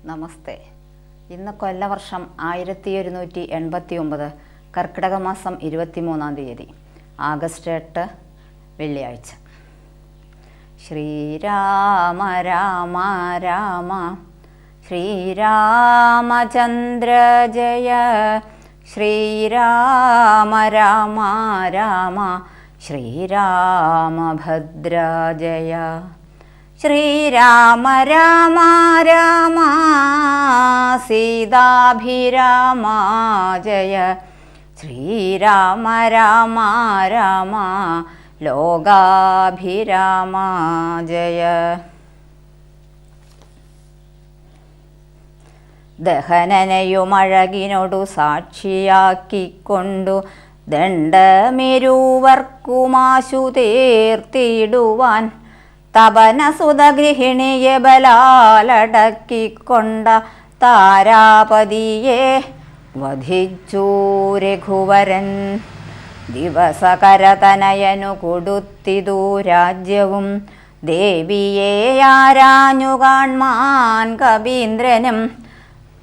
നമസ്തേ. ഇന്ന് കൊല്ലവർഷം 1189 കർക്കിടക മാസം 23-ാം തീയതി ആഗസ്റ്റ് 8 വെള്ളിയാഴ്ച. ശ്രീരാമ രാമ രാമ ശ്രീരാമചന്ദ്ര ജയ ശ്രീരാമ രാമ രാമ ശ്രീരാമഭദ്ര ജയ ശ്രീരാമ രാമ രാമ സീതാഭിരാമ ജയ ശ്രീരാമ രാമ രാമ ലോകാഭിരാമ ജയ. ദഹനനയുമഴകിനോടു സാക്ഷിയാക്കിക്കൊണ്ടു ദണ്ഡമിരുവർക്കുമാശു തീർത്തിടുവാൻ തപനസുതഗൃഹിണിയെ ബലാലടക്കിക്കൊണ്ട താരാപതിയെ വധിച്ചു രഘുവരൻ. ദിവസകരതനയനു കൊടുത്തിതു രാജ്യവും ദേവിയെ ആരാഞ്ഞു കാൺമാൻ കവീന്ദ്രനും.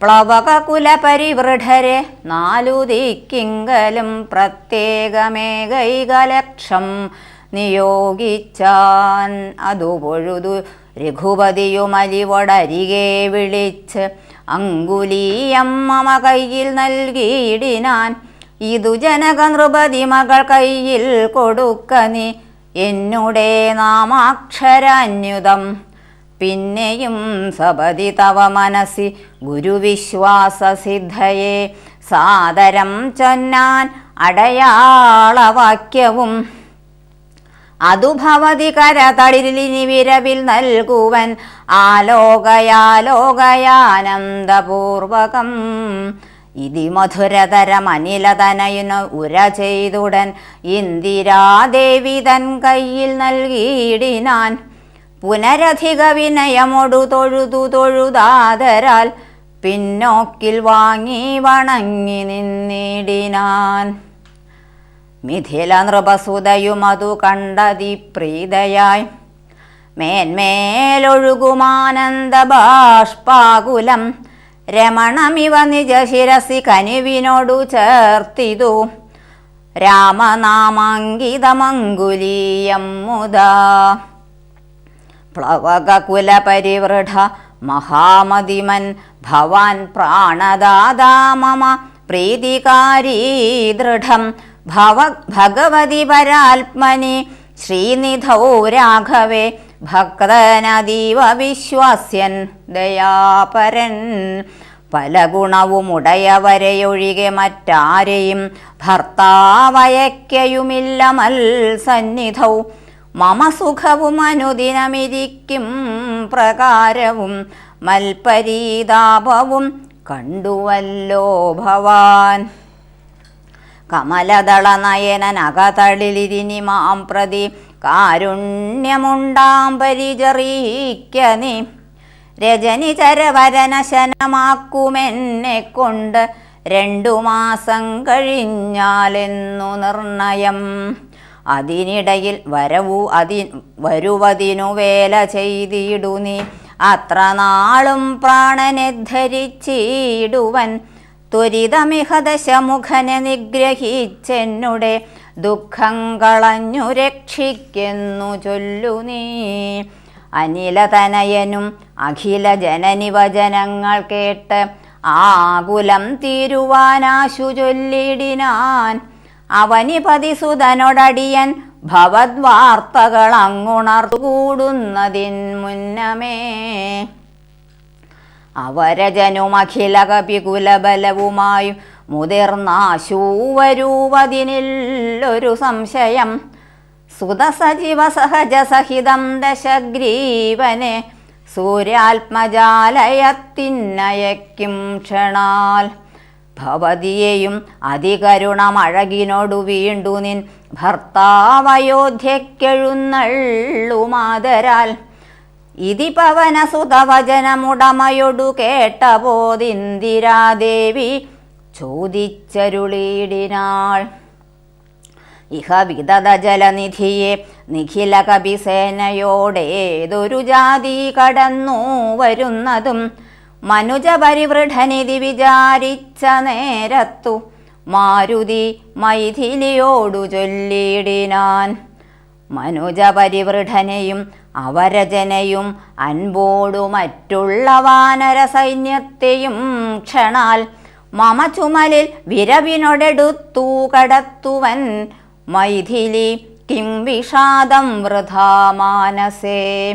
പ്ലവകകുലപരിവൃഢരെ 4 ദിക്കിങ്കലും പ്രത്യേകമേകൈകലക്ഷം നിയോഗിച്ചാൻ. അതു പൊഴുതു രഘുപതിയുമലിവൊടരികെ വിളിച്ച് അങ്കുലീയം മമ കയ്യിൽ നൽകിയിടിനാൻ. ഇതു ജനക നൃപതി മകൾ കയ്യിൽ കൊടുക്ക നീ എന്നുടെ നാമാക്ഷരാന്യുതം. പിന്നെയും സപതി തവ മനസ്സി ഗുരുവിശ്വാസസിദ്ധയെ സാദരം ചൊന്നാൻ അടയാളവാക്യവും. അതു ഭവതി കരതളിരിനി വിരവിൽ നൽകുവൻ ആലോകയാലോകയാനന്ദപൂർവകം. ഇതി മധുരതരമനിലതനയനു ഉര ചെയ്തുടൻ ഇന്ദിരാദേവി തൻ കയ്യിൽ നൽകിയിടിനാൻ. പുനരധിക വിനയമൊടു തൊഴുതു തൊഴുതാതരാൽ പിന്നോക്കിൽ വാങ്ങി വണങ്ങി നിന്നിടിനാൻ. മിഥില നൃപസുതയുമതു കണ്ടതി പ്രീതയായി മേന്മേലൊഴുകുമാനന്ദ ബാഷ്പാകുലം. രമണമിവ നിജ ശിരസി കനിവിനോടു ചേർത്തിതു രാമനാമാങ്കിതമങ്കുലീയം മുദാ. പ്ലവകകുലപരിവൃഢ മഹാമതിമൻ ഭവാൻ പ്രാണദാതാ മമ പ്രീതികാരീ ദൃഢം. ഭഗവതി പരാത്മനി ശ്രീനിധൗ രാഘവേ ഭക്തനതീവ വിശ്വാസ്യൻ ദയാപരൻ. പല ഗുണവുമുടയവരെയൊഴികെ മറ്റാരെയും ഭർത്താവയക്കയുമില്ല മൽസന്നിധൗ. മമ സുഖവും അനുദിനമിരിക്കും പ്രകാരവും മൽപരീതാപവും കണ്ടുവല്ലോ ഭവാൻ. കമലദളനയനനകതളിലിരിനി മാം പ്രതി കാരുണ്യമുണ്ടാം പരിചറിയിക്ക നീ. രജനിചരവരനശനമാക്കുമെന്നെ കൊണ്ട് 2 മാസം കഴിഞ്ഞാലെന്നു നിർണയം. അതിനിടയിൽ വരുവതിനു വേല ചെയ്തിടു നീ. അത്ര നാളും പ്രാണനെ ധരിച്ചിടുവൻ. ത്വരിതമിഹ ദശമുഖനെ നിഗ്രഹിച്ചെന്നുടെ ദുഃഖം കളഞ്ഞു രക്ഷിക്കുന്നു ചൊല്ലു നീ. അനിലതനയനും അഖില ജനനി വചനങ്ങൾ കേട്ട് ആകുലം തീരുവാനാശു ചൊല്ലിടിനാൻ. അവനിപതിസുതനോടടിയൻ ഭവദ്വാർത്തകൾ അങ്ങുണർത്തുകൂടുന്നതിൻ മുന്നമേ. അവരജനുമഖില കപികുലബലവുമായു മുതിർന്നാശൂവരൂവതിനില്ലൊരു സംശയം. സുതസജീവ സഹജ സഹിതം ദശഗ്രീവനെ സൂര്യാത്മജാലയത്തിന്നയക്കും ക്ഷണാൽ. ഭവതിയെയും അതികരുണമഴകിനോടു വീണ്ടു നിൻ ഭർത്താവയോധ്യക്കെഴുന്നള്ളുമാതരാൽ. ഇതി പവനസുതവചനമുടമയൊടു കേട്ടപോദിന്ദിരാദേവി ചോദിച്ചരുളിയിടിനാൾ. ഇഹ വിദത ജലനിധിയെ നിഖില കപിസേനയോടേതൊരു ജാതി കടന്നു വരുന്നതും മനുജപരിവൃഢനിധി വിചാരിച്ച നേരത്തു മാരുതി മൈഥിലിയോടു ചൊല്ലിയിടിനാൻ. മനുജപരിവൃഢനെയും അവരജനെയും അൻപോടു മറ്റുള്ള വാനര സൈന്യത്തെയും ക്ഷണാൽ മമ ചുമലിൽ വിരവിനൊടെടുത്തു കടത്തുവൻ മൈഥിലി കിം വിഷാദം വൃഥാ മാനസേ.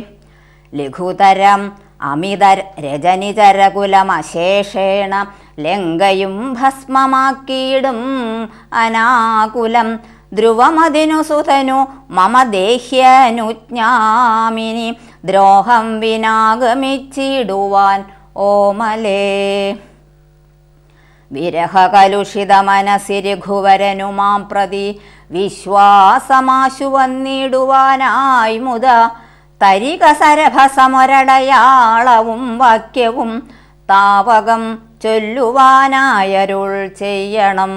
ലഘുതരം അമിത രജനിചരകുലമശേഷേണ ലങ്കയും ഭസ്മമാക്കിയിടും അനാകുലം ധ്രുവമതിനു സുതനു മമ ദേഹ്യനുജ്ഞാമിനി ദ്രോഹം വിനാഗമിച്ചിടുവാൻ ഓമലേ. വിരഹകലുഷിത മനസ്സി രഘുവരനു മാം പ്രതി വിശ്വാസമാശു വന്നിടുവാനായി മുത തരിക സരഭസമൊരടയാളവും വാക്യവും താവകം ചൊല്ലുവാനായരുൾ ചെയ്യണം.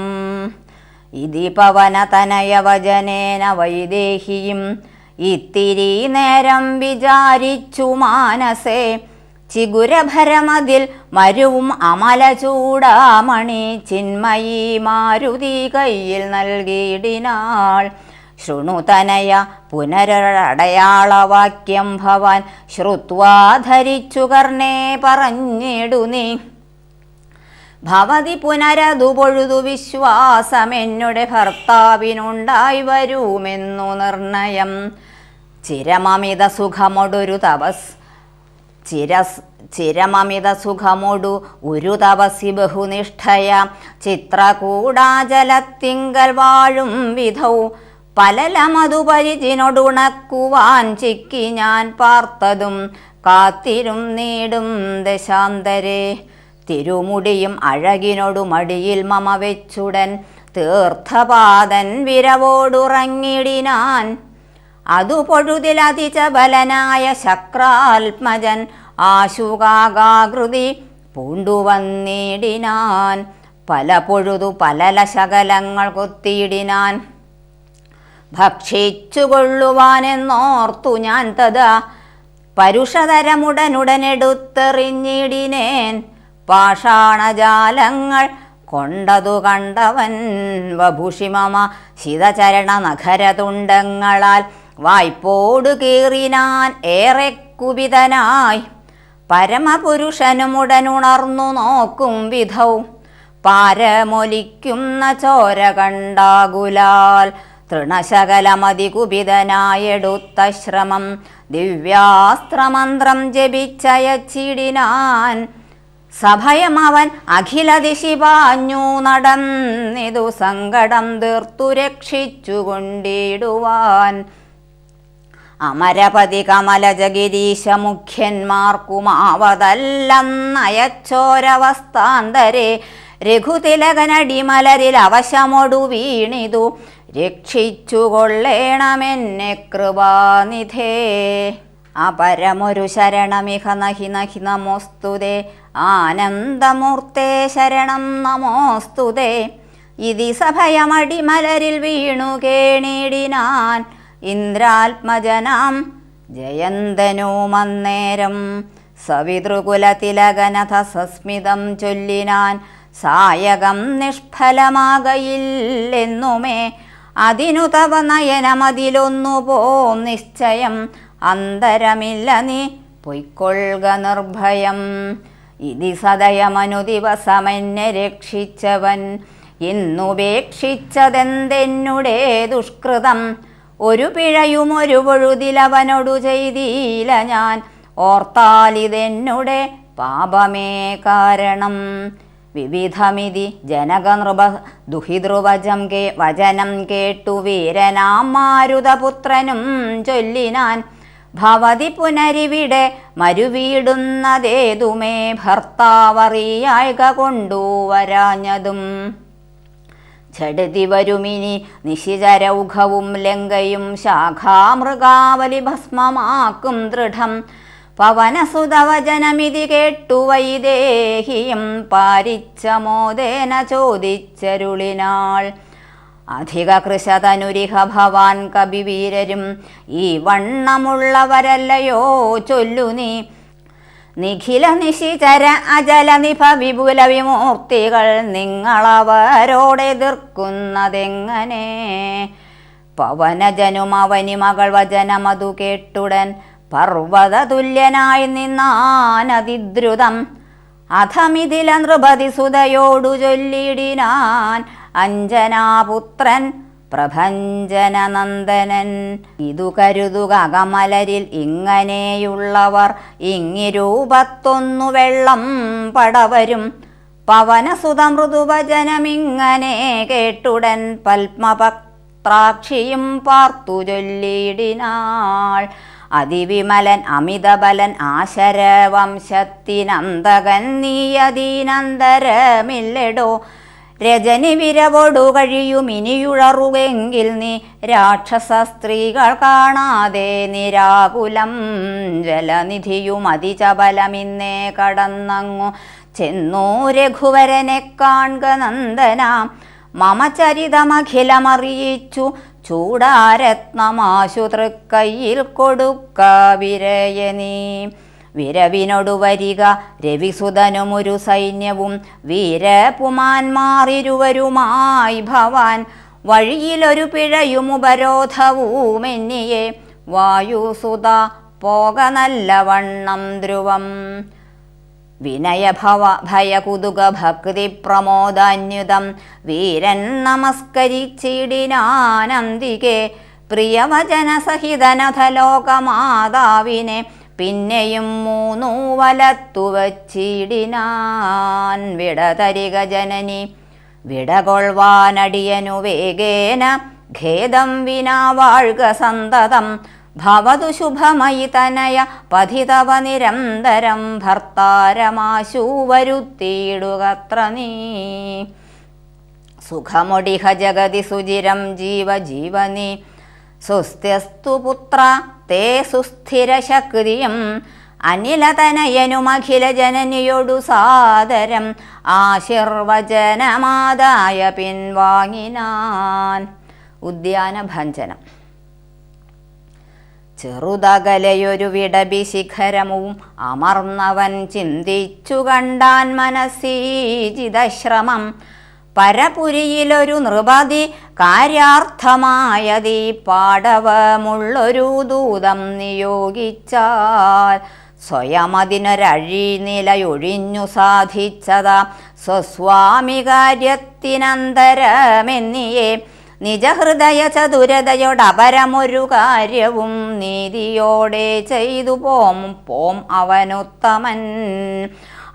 ഇതി പവനതനയവചനേന വൈദേഹിയും ഇത്തിരി നേരം വിചാരിച്ചു മാനസേ. ചിഗുരഭരമതിൽ മരുവും അമലചൂടാമണി ചിന്മയീ മാരുതി കയ്യിൽ നൽകിയിടിനാൾ. ശൃണുതനയ പുനരടയാളവാക്യം ഭവാൻ ശ്രുത്വാ ധരിച്ചു കർണേ പറഞ്ഞിടു നീ. ഭവതി പുനരതു പൊഴുതു വിശ്വാസമെന്നുടെ ഭർത്താവിനുണ്ടായി വരുമെന്നു നിർണയം. ചിരമമിത സുഖമൊടൊരു തപസ് ചിരമമിത സുഖമൊടു ഒരു തപസി ബഹുനിഷ്ഠയ ചിത്രകൂടാജലത്തിങ്കൽ വാഴും വിധൗ പലലമതുപരിചിനൊടുണക്കുവാൻ ചിക്കി ഞാൻ പാർത്തതും കാത്തിരും നീടും ദശാന്തരേ. തിരുമുടിയും അഴകിനൊടു മടിയിൽ മമ വെച്ചുടൻ തീർത്ഥപാദൻ വിരവോടുറങ്ങിടിനാൻ. അതു പൊഴുതിലതിചബലനായ ശക്രാത്മജൻ ആശുകാകൃതി പൂണ്ടുവന്നിടിനാൻ. പല പൊഴുതു പലല ശകലങ്ങൾ കൊത്തിയിടിനാൻ. ഭക്ഷിച്ചുകൊള്ളുവാനെന്നോർത്തു ഞാൻ തഥാ പരുഷതരമുടനുടനെടുത്തെറിഞ്ഞിടിനേൻ. പാഷാണജാലങ്ങൾ കൊണ്ടതു കണ്ടവൻ വഭുഷിമമ ശിതചരണ നഖരതുണ്ടങ്ങളാൽ വായ്പോടു കീറിനാൻ ഏറെ കുപിതനായി. പരമപുരുഷനുമുടനുണർന്നു നോക്കും വിധൗ പാരമൊലിക്കുന്ന ചോര കണ്ടാകുലാൽ തൃണശകലമതികുപിതനായെടുത്ത ശ്രമം ദിവ്യാസ്ത്രമന്ത്രം ജപിച്ചയച്ചിടിനാൻ. സഭയമവൻ അഖിലദിശി പാഞ്ഞു നടന്നിതു സങ്കടം തീർത്തു രക്ഷിച്ചുകൊണ്ടിടുവാൻ. അമരപതി കമലജഗിരീശ മുഖ്യന്മാർക്കുമാവതല്ലന്നയച്ചോരവസ്ഥാന്തരെ രഘുതിലകനടിമലരിൽ അവശമൊടു വീണിതു രക്ഷിച്ചുകൊള്ളേണമെന്നെ കൃപാനിധേ. അപരമൊരു ശരണമിഹ നഹി നഹി നമോസ്തുതേ ആനന്ദമൂർത്തേ ശരണം നമോസ്തുതേ. ഇതി സഭയമടിമലരിൽ വീണു കേണിടിനാൻ ഇന്ദ്രാത്മജനാം ജയന്തനുമന്നേരം. സവിതൃകുലതിലകനഥ സസ്മിതം ചൊല്ലിനാൻ സായകം നിഷ്ഫലമാകയില്ലെന്നുമേ. അതിനു തവ നയനമതിലൊന്നു പോം നിശ്ചയം അന്തരമില്ല നീ പൊയ്ക്കൊള്ളുക നിർഭയം. ഇതി സദയമനു ദിവസമെന്നെ രക്ഷിച്ചവൻ ഇന്നുപേക്ഷിച്ചതെന്തെന്നുടേ ദുഷ്കൃതം. ഒരു പിഴയും ഒരു പൊഴുതിലവനോടു ചെയ്തില്ല ഞാൻ ഓർത്താലിതെന്നുടെ പാപമേ കാരണം. വിവിധമിതി ജനകനൃപ വചനം കേട്ടു വീരനാം മാരുതപുത്രനും ചൊല്ലിനാൻ. ഭവതി പുനരിവിടെ മരുവീടുന്നതേതുമേ ഭർത്താവറിയായക കൊണ്ടുവരാഞ്ഞതും. ഝടതി വരുമിനി നിശിചരൗഘവും ലങ്കയും ശാഖാമൃഗാവലി ഭസ്മമാക്കും ദൃഢം. പവനസുതവചനമിതി കേട്ടു വൈദേഹിയും പാരിച്ച മോദേന ചോദിച്ചരുളിനാൾ. അധിക കൃശതനുരിഹ ഭവാൻ കവിവീരരും ഈ വണ്ണമുള്ളവരല്ലയോ ചൊല്ലു നീ. നിഖില നിശിചര അജല നിഭ വിപുല വിമൂർത്തികൾ നിങ്ങളവരോടെതിർക്കുന്നതെങ്ങനെ? പവനജനും അവനി മകൾ വചനമതു കേട്ടുടൻ പർവ്വത തുല്യനായി നിന്നാനതിദ്രുതം. അധമിതില നൃപതി സുതയോടു ചൊല്ലിടിനാൻ അഞ്ജനാപുത്രൻ പ്രഭഞ്ജനനന്ദനൻ. ഇതു കരുതുക അകമലരിൽ ഇങ്ങനെയുള്ളവർ ഇങ്ങിരൂപത്തൊന്നു വെള്ളം പടവരും. പവനസുത മൃദുവചനമിങ്ങനെ കേട്ടുടൻ പത്മപത്രാക്ഷിയും പാർത്തു ചൊല്ലിടിനാൾ. അതിവിമലൻ അമിതബലൻ ആശരവംശത്തിനന്തകൻ നീയതീനന്തരമില്ലടോ. രജനി വിരവൊടു കഴിയും ഇനിയുഴറുകെങ്കിൽ നീ രാക്ഷസ സ്ത്രീകൾ കാണാതെ നിരാകുലം. ജലനിധിയും അതിചബലമിന്നേ കടന്നങ്ങു ചെന്നു രഘുവരനെ കാൺക നന്ദന. മമ ചരിതമഖിലമറിയിച്ചു ചൂടാരത്നമാശു തൃക്കൈയിൽ കൊടുക്ക വിരയനീ. വിരവിനൊടു വരിക രവിസുതനുമൊരു സൈന്യവും വീരപുമാന്മാരിരുവരുമായി ഭവാൻ. വഴിയിലൊരു പിഴയും ഉപരോധവുമെന്നിയെ വായുസുത പോക നല്ലവണ്ണം ധ്രുവം. വിനയഭവ ഭയകുതുക ഭക്തി പ്രമോദാന്യുതം വീരൻ നമസ്കരിച്ചിടിനാനന്ദികെ. പ്രിയവചനസഹിതനഥ ലോകമാതാവിനെ പിന്നെയും മൂന്നു വലത്തു വച്ചിടിനാൻ. വിടതരിക ജനനി വിടകൊള്ളുവാനടിയനു വേഗേന. ഖേദം വിനാ വാഴ്ക സന്തതം. ഭവതു ശുഭമയി തനയ പതിതവ നിരന്തരം. ഭർത്താരമാശു വരുത്തിയിടുകത്ര നീ. സുഖമൊടിഹ ജഗതി സുചിരം ജീവജീവനി. സുസ്ഥ്യസ്തു പുത്ര തേ സുസ്ഥിരശക്തിയും. അനിലതനയനുമഖില ജനനിയൊടു സാദരം ആശീർവചനമാതായ പിൻവാങ്ങിനാൻ. ഉദ്യാനഭഞ്ജനം. ചെറുതകലയൊരു വിടബി ശിഖരവും അമർന്നവൻ ചിന്തിച്ചു കണ്ടാൻ മനസ്സീജിതശ്രമം. പരപുരിയിലൊരു നൃപതി കാര്യാർത്ഥമായതീ പാടവമുള്ളൊരു ദൂതം നിയോഗിച്ചാൽ. സ്വയമതിനൊരഴിനിലയൊഴിഞ്ഞു സാധിച്ചതാ സ്വസ്വാമി കാര്യത്തിനന്തരമെന്നിയെ. നിജഹൃദയ ചതുരതയോടപരമൊരു കാര്യവും നീതിയോടെ ചെയ്തു പോം അവനുത്തമൻ.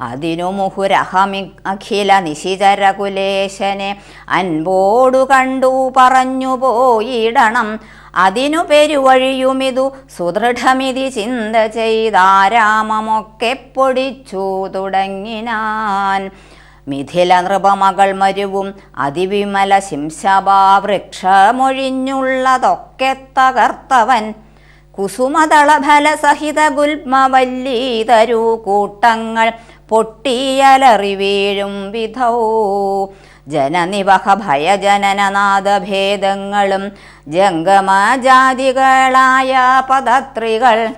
അതിനു മുഹുരഹമി അഖില നിശിചരകുലേശനെ അൻപോടു കണ്ടു പറഞ്ഞു പോയിടണം. അതിനു പെരുവഴിയുമിതു സുദൃഢമിതി ചിന്ത ചെയ്താരാമമൊക്കെ പൊടിച്ചു തുടങ്ങിനാൻ. മിഥില നൃപമകൾ മരുവും അതിവിമല ശിംശഭാവൃക്ഷമൊഴിഞ്ഞുള്ളതൊക്കെ തകർത്തവൻ. കുസുമതളഫല സഹിത ഗുൽമവല്ലീതരു കൂട്ടങ്ങൾ പൊട്ടിയലറി വീഴും വിധൗ. ജനനിവഹ ഭയജനനനാദഭേദങ്ങളും ജംഗമജാതികളായ പദത്രികൾ.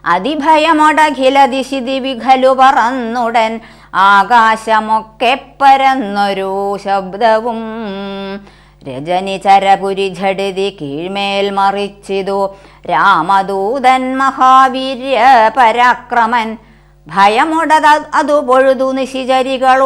അതിഭയമൊടഖില ദിശി ദിവിഖലു പറന്നുടൻ ആകാശമൊക്കെ പരന്നൊരു ശബ്ദവും. രജനി ചരപുരി ഝടിതി കീഴ്മേൽ മറിച്ചിതു രാമദൂതൻ മഹാവീര്യ പരാക്രമൻ. ഭയമൊടത അതു പൊഴുതു നിശിചരികൾ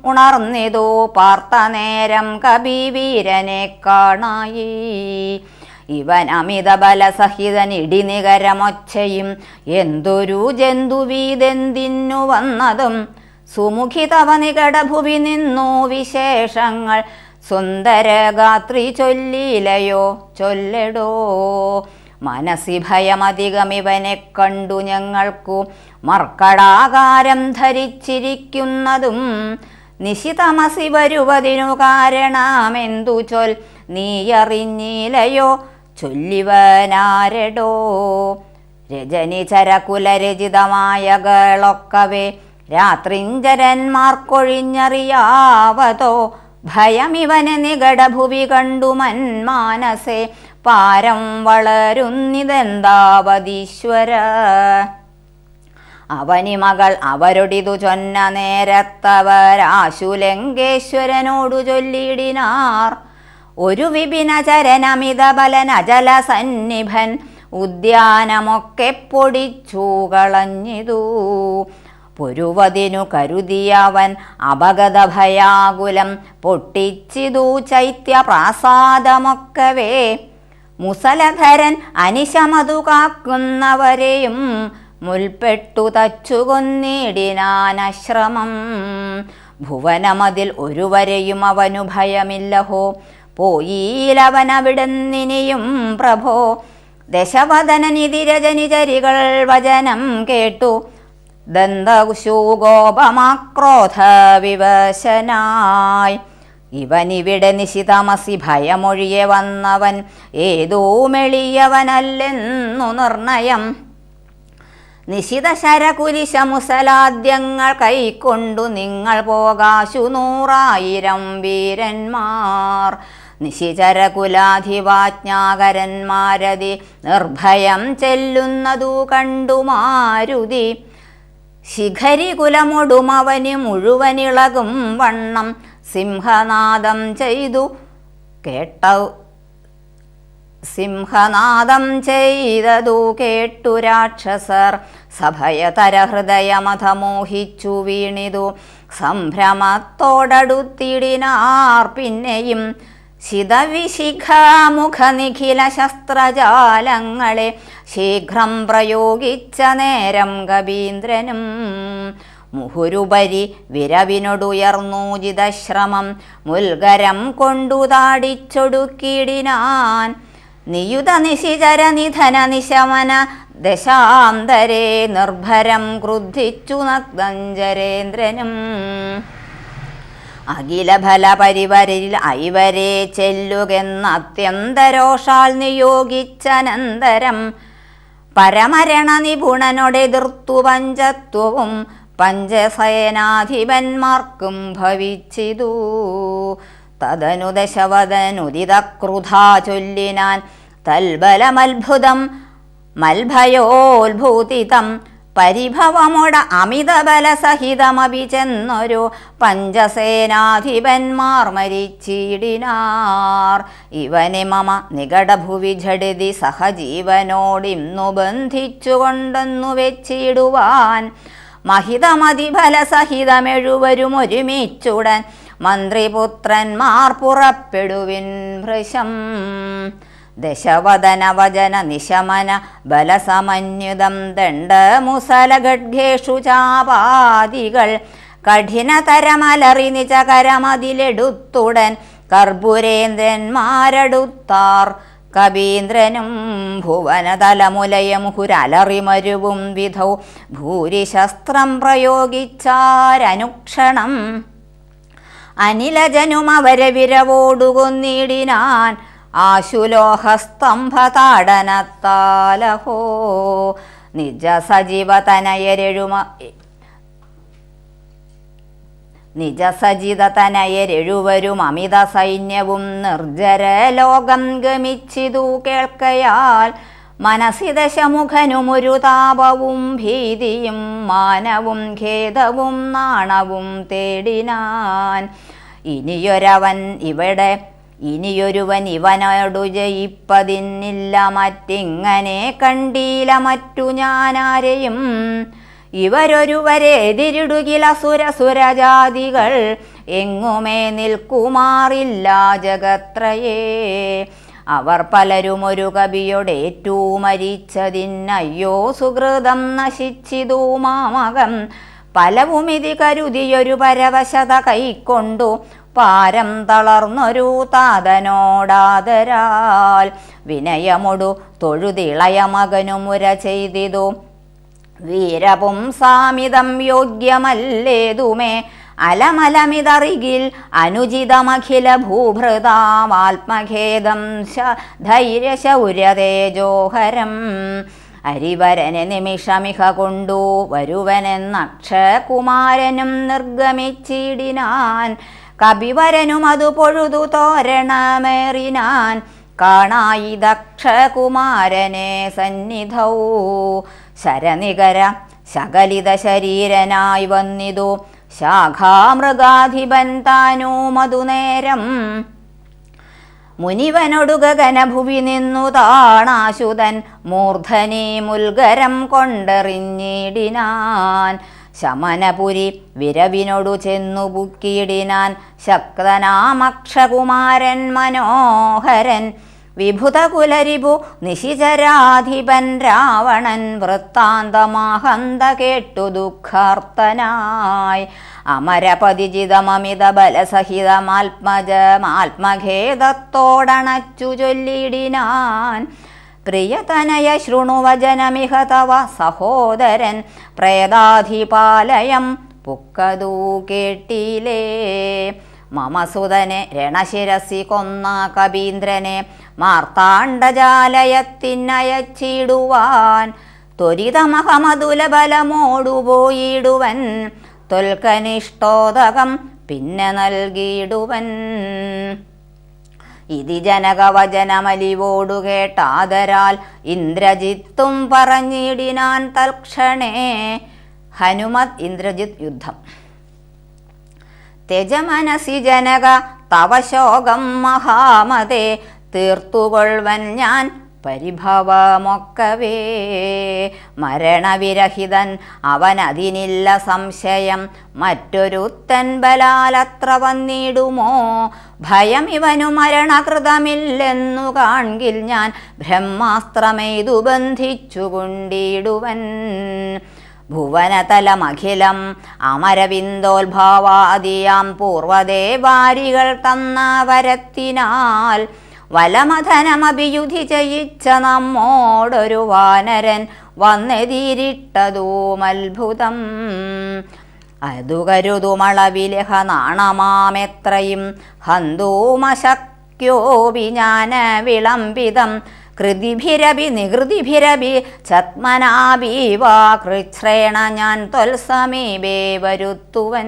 ഉണർന്നിതു പാർത്ത നേരം കപിവീരനെ കാണായി. ഇവൻ അമിത ബലസഹിതൻ ഇടിനികരമൊച്ചയും എന്തൊരു ജന്തുവീതെന്തിന്നു വന്നതും. സുമുഖി തവ നികടഭുവി നിന്നു വിശേഷങ്ങൾ സുന്ദരഗാത്രി ചൊല്ലിലയോ ചൊല്ലടോ. മനസ്സി ഭയമധികമിവനെ കണ്ടു ഞങ്ങൾക്കു മർക്കടാകാരം ധരിച്ചിരിക്കുന്നതും. നിശിതമസി വരുവതിനു കാരണമെന്തു ചൊൽ നീയറിഞ്ഞിലയോ ചൊല്ലിവനാരടോ. രജനി ചരകുലരചിതമായ ഗളൊക്കവേ രാത്രിഞ്ചരന്മാർക്കൊഴിഞ്ഞറിയാവതോ. ഭയമിവനെ നികടഭുവി കണ്ടു മന്മാനസേ പാരം വളരുന്നിതെന്താവതീശ്വര. അവനിമകൾ അവരൊടിതു ചൊന്ന നേരത്തവരാശുലങ്കേശ്വരനോടു ചൊല്ലിയിടിനാർ. ഒരു വിപിന ചരനമിത ബലൻ അജല സന്നിഭൻ ഉദ്യാനമൊക്കെ പൊടിച്ചു കളഞ്ഞിതു. പൊരുവതിനു കരുതിയവൻ അപഗത ഭയാകുലം പൊട്ടിച്ചിതു ചൈത്യപ്രാസാദമൊക്കവേ. മുസലധരൻ അനിശമതു കാക്കുന്നവരെയും മുൽപ്പെട്ടു തച്ചു കൊന്നിടിനാനശ്രമം. ഭുവനമതിൽ ഒരുവരെയും അവനു ഭയമില്ലഹോ. പോയീലവനവിടുന്നിനിയും പ്രഭോ. ദശവദനനിതിരജനിചരികൾ വചനം കേട്ടു ദന്തശൂഗോപമാക്രോധ വിവശനായി. ഇവനിവിടെ നിശിതമസി ഭയമൊഴിയെ വന്നവൻ ഏതോ മെളിയവനല്ലെന്നു നിർണയം. നിശിത ശരകുലിശമുസലാദ്യങ്ങൾ കൈക്കൊണ്ടു നിങ്ങൾ പോകാശു 100,000 വീരന്മാർ. നിശിചരകുലാധിവാജ്ഞാകരന്മാരതി നിർഭയം ചെല്ലുന്നതു കണ്ടു മാരുതി. ശിഖരികുലമൊടുമവന് മുഴുവനിളകും വണ്ണം സിംഹനാദം ചെയ്തതു കേട്ടു രാക്ഷസർ. സഭയതര ഹൃദയമധമോഹിച്ചു വീണിതു. സംഭ്രമത്തോടടുത്തിടിനാർ പിന്നെയും. ശിതവിശിഖാമുഖനിഖില ശസ്ത്രജാലങ്ങളെ ശീഘ്രം പ്രയോഗിച്ച നേരം കവീന്ദ്രനും. മുഹുരുപരി വിരവിനൊടുയർന്നൂജിതശ്രമം മുൽഗരം കൊണ്ടു താടിച്ചൊടുക്കിടിനാൻ. നിയുത നിശിചര നിധന നിശമന ദശാന്തരേ നിർഭരം ക്രുദ്ധിച്ചു നഗ്നഞ്ജരേന്ദ്രനും. അഖില ഫല പരിവരിൽ ഐവരെ ചെല്ലുകെന്ന് അത്യന്തരോഷാൽ നിയോഗിച്ചനന്തരം പരമരണ നിപുണനോടെതിർത്തു പഞ്ചത്വവും പഞ്ചസേനാധിപന്മാർക്കും ഭവിച്ചിതു. തദനു ദശവദനുദിതക്രുധാ ചൊല്ലിനാൻ തൽബലമത്ഭുതം മൽഭയോത്ഭൂതിതം. പരിഭവമൊട അമിതബലസഹിതമപി ചെന്നൊരു പഞ്ചസേനാധിപന്മാർ മരിച്ചിടിനാർ. ഇവനെ മമ നികടഭുവി ഝടിതി സഹജീവനോടിന്നു ബന്ധിച്ചുകൊണ്ടെന്നു വെച്ചിടുവാൻ. മഹിതമതിഫലസഹിതമെഴുവരും ഒരുമിച്ചുടൻ മന്ത്രിപുത്രന്മാർ പുറപ്പെടുവിൻ ഭൃശം. ദശവദന വചന നിശമന ബലസമന്യുതം ദണ്ഡമുസലഗഡ്ഗേഷു ചാപാദികൾ കഠിനതരമലറി നിജകരമതിലെടുത്തുടൻ കർപ്പുരേന്ദ്രന്മാരടുത്താർ. കവീന്ദ്രനും ഭുവനതലമുലയമുഹുരലറിമരുവും വിധൗ ഭൂരിശസ്ത്രം പ്രയോഗിച്ചാരനുക്ഷണം. അനിലജനും അവരെ വിരവോടുകൊന്നിടിനാൻ ആശുലോഹസ്തംഭതാടനത്താലഹോ. നിജസജിതതനയരെഴുവരും അമിത സൈന്യവും നിർജ്ജര ലോകം ഗമിച്ചിതു കേൾക്കയാൽ. മനസ്സി ദശമുഖനുമൊരു താപവും ഭീതിയും മാനവും ഖേദവും നാണവും തേടിനാൻ. ഇനിയൊരുവൻ ഇവനോടു ജയിപ്പതിന്നില്ല മറ്റിങ്ങനെ കണ്ടീല മറ്റു ഞാനാരെയും. ഇവരൊരുവരെ എതിരിടുകിൽ അസുരസുരജാതികൾ എങ്ങുമേ നിൽക്കുമാറില്ല ജഗത്രയേ. അവർ പലരും ഒരു കവിയോടേറ്റു മരിച്ചതിന്നയ്യോ സുഹൃതം നശിച്ചിതു മാമകം. പലവുമിതി കരുതിയൊരു പരവശത കൈക്കൊണ്ടു പാരം തളർന്നൊരു താതനോടാദരാൽ വിനയമൊടു തൊഴുതിളയ മകനുമുര ചെയ്തിതു. വീരപുംസാമിതം യോഗ്യമല്ലേതുമേ അലമലമിതറികിൽ അനുചിതമഖില ഭൂഭൃതാമാത്മഖേദം ധൈര്യശൗര്യതേജോഹരം. അരിവരനെ നിമിഷമിഹ കൊണ്ടു വരുവനെന്നക്ഷകുമാരനും നിർഗമിച്ചിടിനാൻ. കപിവരനും അതു പൊഴുതു തോരണമേറിനാൻ കാണായി ദക്ഷകുമാരനെ സന്നിധൗ. ശകലിത ശരീരനായി വന്നിതു ശാഖാമൃഗാധിപൻ താനോ മധുനേരം. മുനിവനൊടു ഗഗനഭുവി നിന്നു താണാശുതൻ മൂർധനി മുൽഗരം കൊണ്ടെറിഞ്ഞിടിനാൻ. ശമനപുരി വിരവിനൊടു ചെന്നു പുക്കിയിടിനാൻ ശക്തനാമക്ഷകുമാരൻ മനോഹരൻ. വിഭുതകുലരിപു നിശിചരാധിപൻ രാവണൻ വൃത്താന്തമാഹന്ത കേട്ടു ദുഃഖാർത്തനായി. അമരപതിജിതമമിത ബലസഹിതമാത്മഖേദത്തോടണച്ചു ചൊല്ലിടിനാൻ. പ്രിയതനയ ശൃണുവചനമിഹ തവ സഹോദരൻ പ്രേതാധിപാലയം പുക്കതു കേട്ടിലേ. മമസുതനെ രണശിരസി കൊന്ന കവീന്ദ്രനെ മാർത്താണ്ഡജാലയത്തിനയച്ചിടുവാൻ ത്വരിതമഹമതുലബലമോടുപോയിടുവൻ. ത്വൽക്കനിഷ്ടോദകം പിന്നെ നൽകിയിടുവൻ. ഇതി ജനകവചനമലിവോടു കേട്ടാദരാൽ ഇന്ദ്രജിത്തും പറഞ്ഞിടിനാൻ തൽക്ഷണേ. ഹനുമത് ഇന്ദ്രജിത്ത് യുദ്ധം. ത്യജമനസി ജനക തവ ശോകം മഹാമതേ തീർത്തുകൊള്ളുവൻ ഞാൻ പരിഭവമൊക്കവേ. മരണവിരഹിതൻ അവനതിനില്ല സംശയം മറ്റൊരുത്തൻ ബലാലത്ര വന്നിടുമോ. ഭയം ഇവനു മരണകൃതമില്ലെന്നു കാൺകിൽ ഞാൻ ബ്രഹ്മാസ്ത്രമെയ്തു ബന്ധിച്ചുകൊണ്ടിടുവൻ. ഭുവനതലമഖിലം അമരവിന്ദോത്ഭവാദിയാം പൂർവദേവാരികൾ തന്ന വരത്തിനാൽ വലമഥനമഭിയുധി ചെയ്യിച്ച നമ്മോടൊരു വാനരൻ വന്നെതിരിട്ടതുമത്ഭുതം. അതു കരുതുമളവിലഹ നാണമാമെത്രയും ഹന്തൂമശക്യോപി ജ്ഞാന വിളംബിതം. കൃതിഭിരഭി നികൃതിഭിരഭി ഛത്മനാഭീവാ കൃച്ഛ്രേണ ഞാൻ ത്വൽസമീപേ വരുത്തുവൻ.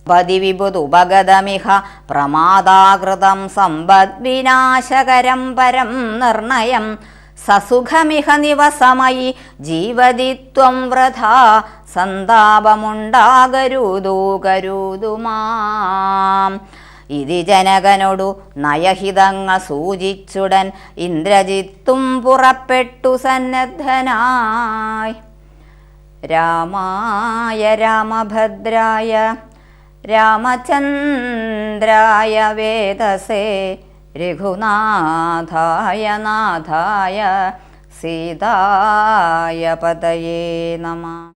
പതിവിപുതുപഗതമിഹ പ്രമാദാകൃതം സമ്പദ്വിനാശകരം പരം നിർണയം. സസുഖമിഹ നിവസമയി ജീവതിത്വം വൃഥാ സന്താപമുണ്ടാകരുതു കരുതുമാം. ഇതി ജനകനോടു നയഹിതങ്ങൾ സൂചിച്ചുടൻ ഇന്ദ്രജിത്തും പുറപ്പെട്ടു സന്നദ്ധനായി. രാമായ രാമഭദ്രായ രാമചന്ദ്രായ വേദസേ രഘുനാഥായ നാഥായ സീതായ പതയേ നമഃ.